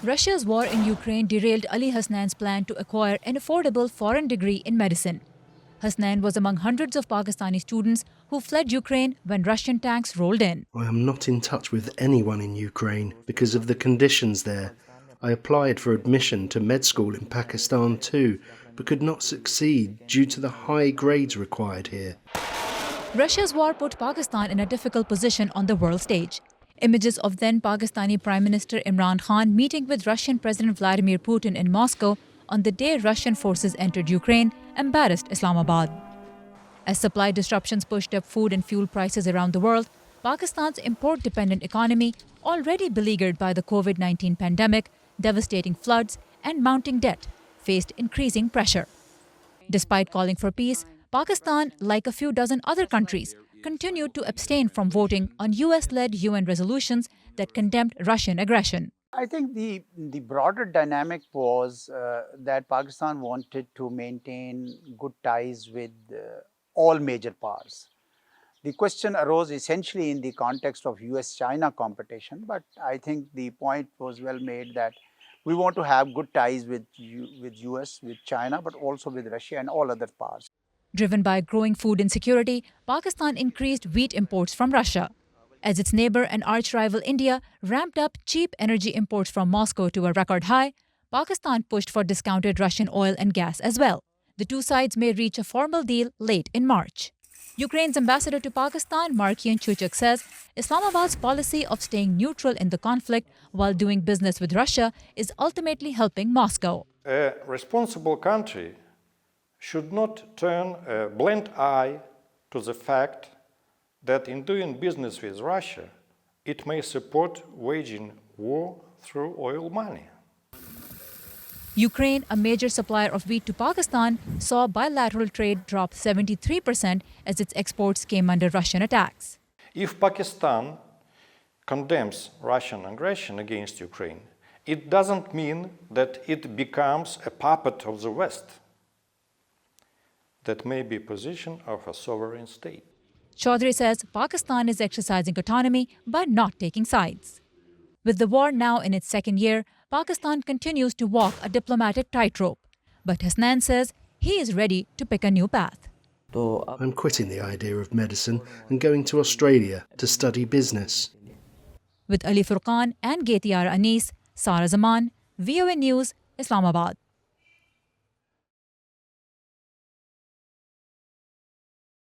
Russia's war in Ukraine derailed Ali Hasnan's plan to acquire an affordable foreign degree in medicine. Hasnan was among hundreds of Pakistani students who fled Ukraine when Russian tanks rolled in. I am not in touch with anyone in Ukraine because of the conditions there. I applied for admission to med school in Pakistan too, but could not succeed due to the high grades required here. Russia's war put Pakistan in a difficult position on the world stage. Images of then Pakistani Prime Minister Imran Khan meeting with Russian President Vladimir Putin in Moscow on the day Russian forces entered Ukraine embarrassed Islamabad. As supply disruptions pushed up food and fuel prices around the world, Pakistan's import-dependent economy, already beleaguered by the COVID-19 pandemic, devastating floods, and mounting debt, faced increasing pressure. Despite calling for peace, Pakistan, like a few dozen other countries, continued to abstain from voting on US-led UN resolutions that condemned Russian aggression. I think the broader dynamic was that Pakistan wanted to maintain good ties with all major powers. The question arose essentially in the context of US-China competition, but I think the point was well made that we want to have good ties with US, with China, but also with Russia and all other powers. Driven by growing food insecurity, Pakistan increased wheat imports from Russia. As its neighbor and arch-rival India ramped up cheap energy imports from Moscow to a record high, Pakistan pushed for discounted Russian oil and gas as well. The two sides may reach a formal deal late in March. Ukraine's ambassador to Pakistan, Markian Chuchuk, says Islamabad's policy of staying neutral in the conflict while doing business with Russia is ultimately helping Moscow. A responsible country should not turn a blind eye to the fact that in doing business with Russia, it may support waging war through oil money. Ukraine, a major supplier of wheat to Pakistan, saw bilateral trade drop 73% as its exports came under Russian attacks. If Pakistan condemns Russian aggression against Ukraine, it doesn't mean that it becomes a puppet of the West. That may be a position of a sovereign state. Chaudhry says Pakistan is exercising autonomy but not taking sides. With the war now in its second year, Pakistan continues to walk a diplomatic tightrope. But Hasnan says he is ready to pick a new path. I'm quitting the idea of medicine and going to Australia to study business. With Ali Furqan and Getiyar Anis, Sara Zaman, VOA News, Islamabad.